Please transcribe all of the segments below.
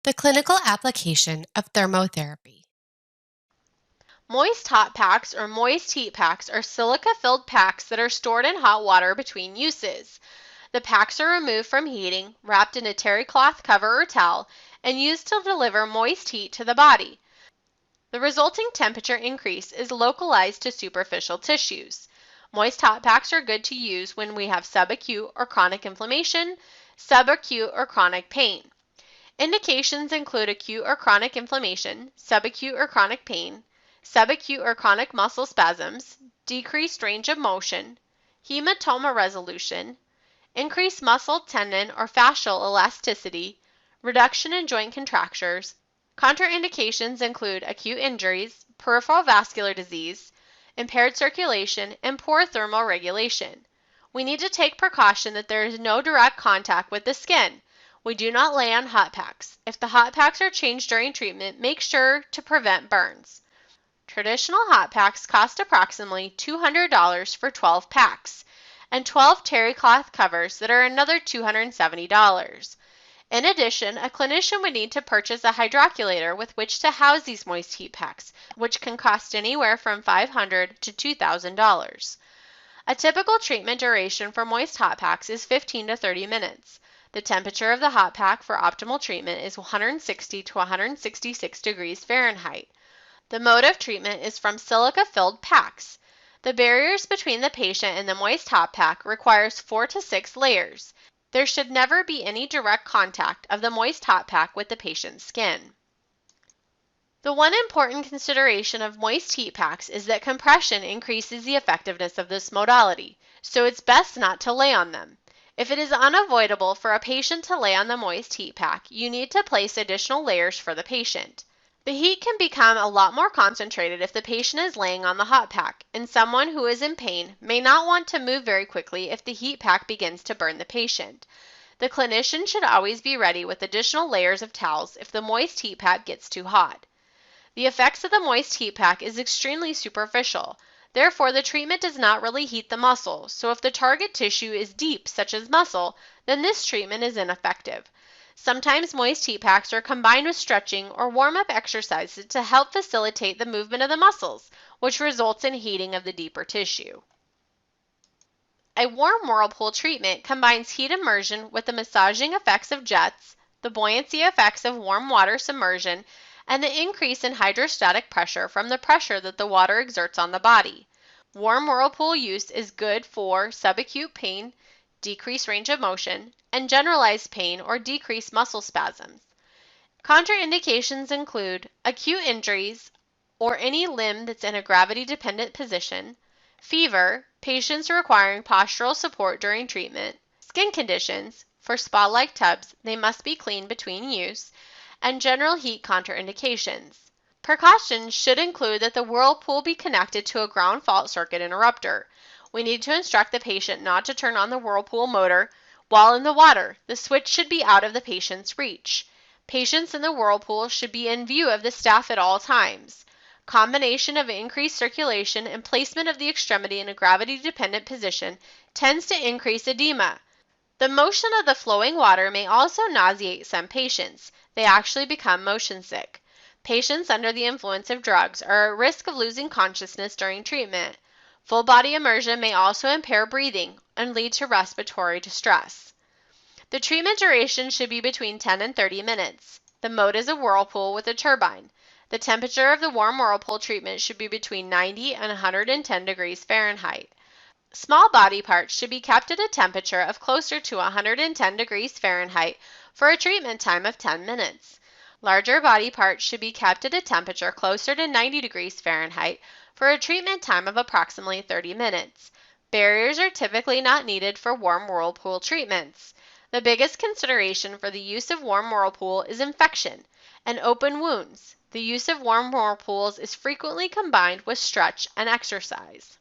The clinical application of thermotherapy. Moist hot packs or moist heat packs are silica-filled packs that are stored in hot water between uses. The packs are removed from heating, wrapped in a terry cloth cover or towel, and used to deliver moist heat to the body. The resulting temperature increase is localized to superficial tissues. Moist hot packs are good to use when we have subacute or chronic inflammation, subacute or chronic pain. Indications include acute or chronic inflammation, subacute or chronic pain, subacute or chronic muscle spasms, decreased range of motion, hematoma resolution, increased muscle, tendon, or fascial elasticity, reduction in joint contractures. Contraindications include acute injuries, peripheral vascular disease, impaired circulation, and poor thermal regulation. We need to take precaution that there is no direct contact with the skin. We do not lay on hot packs. If the hot packs are changed during treatment, make sure to prevent burns. Traditional hot packs cost approximately $200 for 12 packs, and 12 terry cloth covers that are another $270. In addition, a clinician would need to purchase a hydroculator with which to house these moist heat packs, which can cost anywhere from $500 to $2,000. A typical treatment duration for moist hot packs is 15 to 30 minutes. The temperature of the hot pack for optimal treatment is 160 to 166 degrees Fahrenheit. The mode of treatment is from silica-filled packs. The barriers between the patient and the moist hot pack requires 4 to 6 layers. There should never be any direct contact of the moist hot pack with the patient's skin. The one important consideration of moist heat packs is that compression increases the effectiveness of this modality, so it's best not to lay on them. If it is unavoidable for a patient to lay on the moist heat pack, you need to place additional layers for the patient. The heat can become a lot more concentrated if the patient is laying on the hot pack, and someone who is in pain may not want to move very quickly if the heat pack begins to burn the patient. The clinician should always be ready with additional layers of towels if the moist heat pack gets too hot. The effects of the moist heat pack is extremely superficial. Therefore, the treatment does not really heat the muscle, so if the target tissue is deep, such as muscle, then this treatment is ineffective. Sometimes moist heat packs are combined with stretching or warm-up exercises to help facilitate the movement of the muscles, which results in heating of the deeper tissue. A warm whirlpool treatment combines heat immersion with the massaging effects of jets, the buoyancy effects of warm water submersion, and the increase in hydrostatic pressure from the pressure that the water exerts on the body. Warm whirlpool use is good for subacute pain, decreased range of motion, and generalized pain or decreased muscle spasms. Contraindications include acute injuries or any limb that's in a gravity-dependent position, fever, patients requiring postural support during treatment, skin conditions. For spa-like tubs, they must be cleaned between use, and general heat contraindications. Precautions should include that the whirlpool be connected to a ground fault circuit interrupter. We need to instruct the patient not to turn on the whirlpool motor while in the water. The switch should be out of the patient's reach. Patients in the whirlpool should be in view of the staff at all times. Combination of increased circulation and placement of the extremity in a gravity-dependent position tends to increase edema. The motion of the flowing water may also nauseate some patients. They actually become motion sick. Patients under the influence of drugs are at risk of losing consciousness during treatment. Full body immersion may also impair breathing and lead to respiratory distress. The treatment duration should be between 10 and 30 minutes. The mode is a whirlpool with a turbine. The temperature of the warm whirlpool treatment should be between 90 and 110 degrees Fahrenheit. Small body parts should be kept at a temperature of closer to 110 degrees Fahrenheit for a treatment time of 10 minutes. Larger body parts should be kept at a temperature closer to 90 degrees Fahrenheit for a treatment time of approximately 30 minutes. Barriers are typically not needed for warm whirlpool treatments. The biggest consideration for the use of warm whirlpool is infection and open wounds. The use of warm whirlpools is frequently combined with stretch and exercise.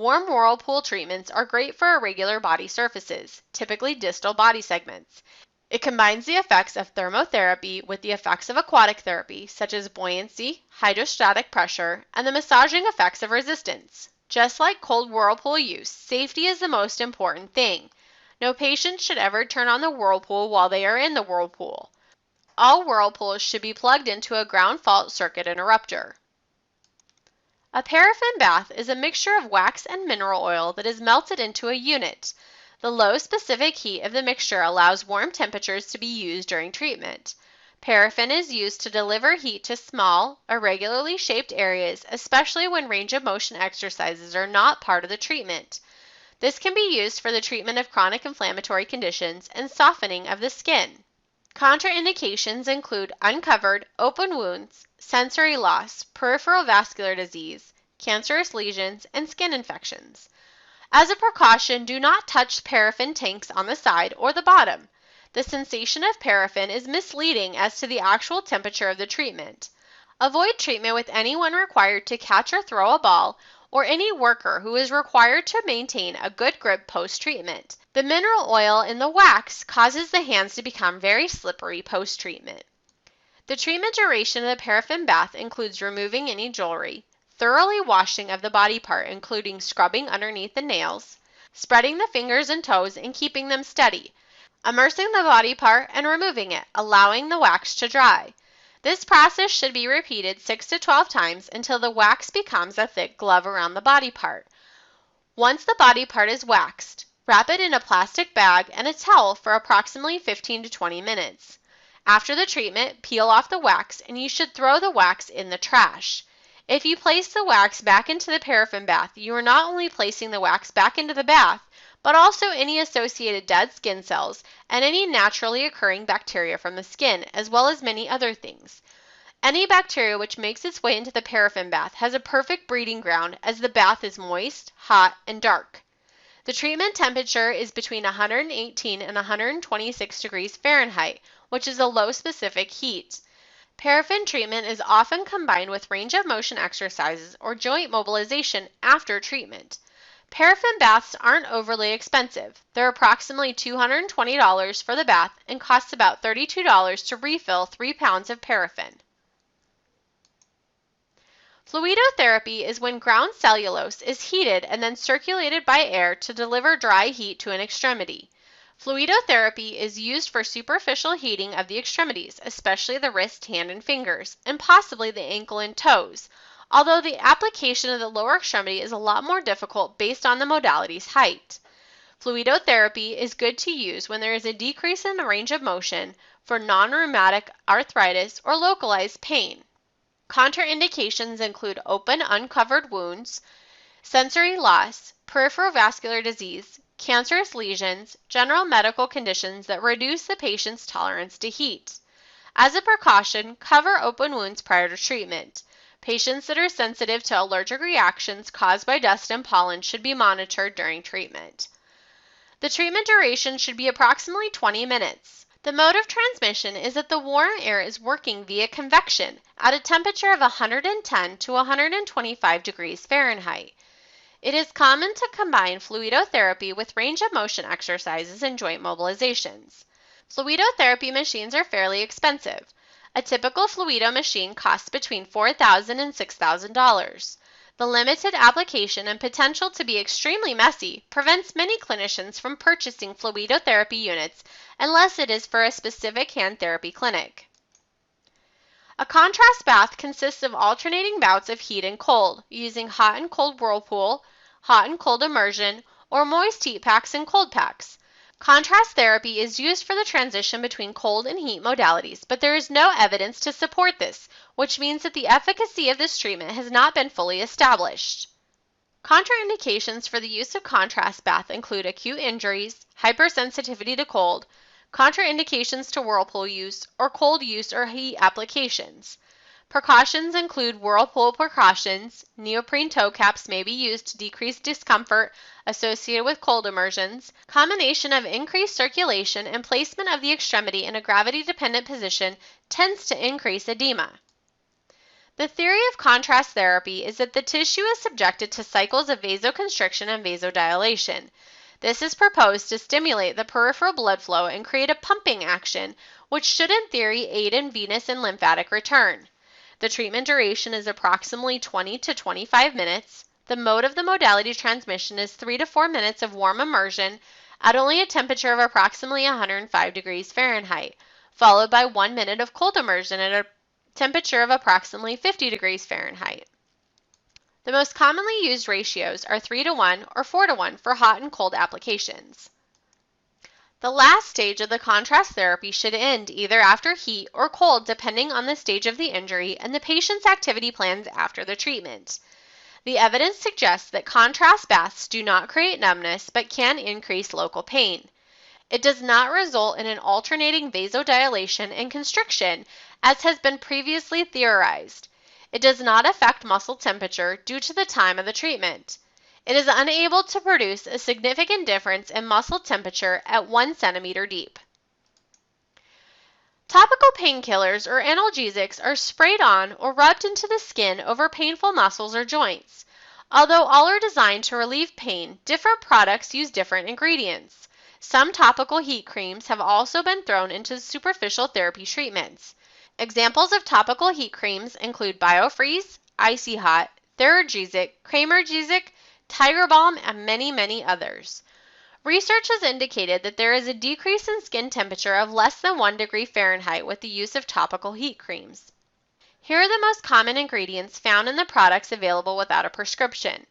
Warm whirlpool treatments are great for irregular body surfaces, typically distal body segments. It combines the effects of thermotherapy with the effects of aquatic therapy, such as buoyancy, hydrostatic pressure, and the massaging effects of resistance. Just like cold whirlpool use, safety is the most important thing. No patient should ever turn on the whirlpool while they are in the whirlpool. All whirlpools should be plugged into a ground fault circuit interrupter. A paraffin bath is a mixture of wax and mineral oil that is melted into a unit. The low specific heat of the mixture allows warm temperatures to be used during treatment. Paraffin is used to deliver heat to small, irregularly shaped areas, especially when range of motion exercises are not part of the treatment. This can be used for the treatment of chronic inflammatory conditions and softening of the skin. Contraindications include uncovered, open wounds, sensory loss, peripheral vascular disease, cancerous lesions, and skin infections. As a precaution, do not touch paraffin tanks on the side or the bottom. The sensation of paraffin is misleading as to the actual temperature of the treatment. Avoid treatment with anyone required to catch or throw a ball, or any worker who is required to maintain a good grip post-treatment. The mineral oil in the wax causes the hands to become very slippery post-treatment. The treatment duration of the paraffin bath includes removing any jewelry, thoroughly washing of the body part including scrubbing underneath the nails, spreading the fingers and toes and keeping them steady, immersing the body part and removing it, allowing the wax to dry. This process should be repeated 6 to 12 times until the wax becomes a thick glove around the body part. Once the body part is waxed, wrap it in a plastic bag and a towel for approximately 15 to 20 minutes. After the treatment, peel off the wax and you should throw the wax in the trash. If you place the wax back into the paraffin bath, you are not only placing the wax back into the bath, but also any associated dead skin cells and any naturally occurring bacteria from the skin, as well as many other things. Any bacteria which makes its way into the paraffin bath has a perfect breeding ground as the bath is moist, hot, and dark. The treatment temperature is between 118 and 126 degrees Fahrenheit, which is a low specific heat. Paraffin treatment is often combined with range of motion exercises or joint mobilization after treatment. Paraffin baths aren't overly expensive. They're approximately $220 for the bath and costs about $32 to refill 3 pounds of paraffin. Fluidotherapy is when ground cellulose is heated and then circulated by air to deliver dry heat to an extremity. Fluidotherapy is used for superficial heating of the extremities, especially the wrist, hand, and fingers, and possibly the ankle and toes, although the application of the lower extremity is a lot more difficult based on the modality's height. Fluidotherapy is good to use when there is a decrease in the range of motion for non-rheumatic arthritis or localized pain. Contraindications include open, uncovered wounds, sensory loss, peripheral vascular disease, cancerous lesions, general medical conditions that reduce the patient's tolerance to heat. As a precaution, cover open wounds prior to treatment. Patients that are sensitive to allergic reactions caused by dust and pollen should be monitored during treatment. The treatment duration should be approximately 20 minutes. The mode of transmission is that the warm air is working via convection at a temperature of 110 to 125 degrees Fahrenheit. It is common to combine fluidotherapy with range of motion exercises and joint mobilizations. Fluidotherapy machines are fairly expensive. A typical Fluido machine costs between $4,000 and $6,000. The limited application and potential to be extremely messy prevents many clinicians from purchasing fluidotherapy units unless it is for a specific hand therapy clinic. A contrast bath consists of alternating bouts of heat and cold, using hot and cold whirlpool, hot and cold immersion, or moist heat packs and cold packs. Contrast therapy is used for the transition between cold and heat modalities, but there is no evidence to support this, which means that the efficacy of this treatment has not been fully established. Contraindications for the use of contrast bath include acute injuries, hypersensitivity to cold, contraindications to whirlpool use, or cold use or heat applications. Precautions include whirlpool precautions. Neoprene toe caps may be used to decrease discomfort associated with cold immersions. Combination of increased circulation and placement of the extremity in a gravity-dependent position tends to increase edema. The theory of contrast therapy is that the tissue is subjected to cycles of vasoconstriction and vasodilation. This is proposed to stimulate the peripheral blood flow and create a pumping action, which should in theory aid in venous and lymphatic return. The treatment duration is approximately 20 to 25 minutes. The mode of the modality transmission is 3 to 4 minutes of warm immersion at only a temperature of approximately 105 degrees Fahrenheit, followed by 1 minute of cold immersion at a temperature of approximately 50 degrees Fahrenheit. The most commonly used ratios are 3 to 1 or 4 to 1 for hot and cold applications. The last stage of the contrast therapy should end either after heat or cold depending on the stage of the injury and the patient's activity plans after the treatment. The evidence suggests that contrast baths do not create numbness but can increase local pain. It does not result in an alternating vasodilation and constriction as has been previously theorized. It does not affect muscle temperature due to the time of the treatment. It is unable to produce a significant difference in muscle temperature at 1 centimeter deep. Topical painkillers or analgesics are sprayed on or rubbed into the skin over painful muscles or joints. Although all are designed to relieve pain, different products use different ingredients. Some topical heat creams have also been thrown into superficial therapy treatments. Examples of topical heat creams include BioFreeze, Icy Hot, Theragesic, Kramergesic, Tiger Balm, and many others. Research has indicated that there is a decrease in skin temperature of less than 1 degree Fahrenheit with the use of topical heat creams. Here are the most common ingredients found in the products available without a prescription.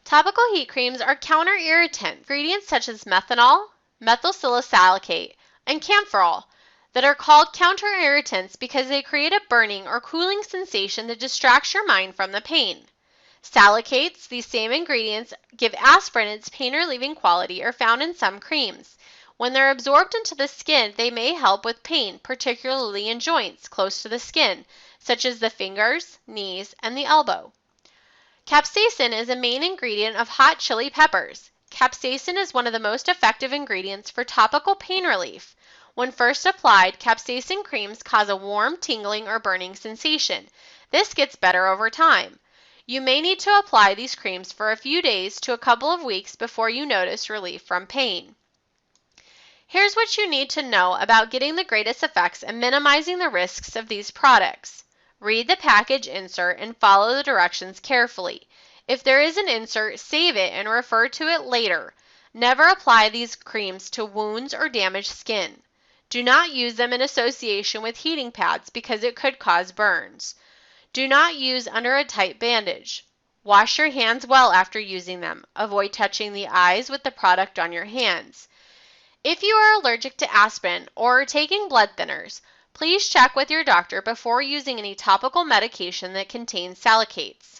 Topical heat creams are counter-irritant ingredients such as methanol, methylsalicylic, and camphorol that are called counter-irritants because they create a burning or cooling sensation that distracts your mind from the pain. Salicates, these same ingredients give aspirin its pain-relieving quality, are found in some creams. When they're absorbed into the skin, they may help with pain, particularly in joints close to the skin, such as the fingers, knees, and the elbow. Capsaicin is a main ingredient of hot chili peppers. Capsaicin is one of the most effective ingredients for topical pain relief. When first applied, capsaicin creams cause a warm, tingling, or burning sensation. This gets better over time. You may need to apply these creams for a few days to a couple of weeks before you notice relief from pain. Here's what you need to know about getting the greatest effects and minimizing the risks of these products. Read the package insert and follow the directions carefully. If there is an insert, save it and refer to it later. Never apply these creams to wounds or damaged skin. Do not use them in association with heating pads because it could cause burns. Do not use under a tight bandage. Wash your hands well after using them. Avoid touching the eyes with the product on your hands. If you are allergic to aspirin or are taking blood thinners, please check with your doctor before using any topical medication that contains salicates.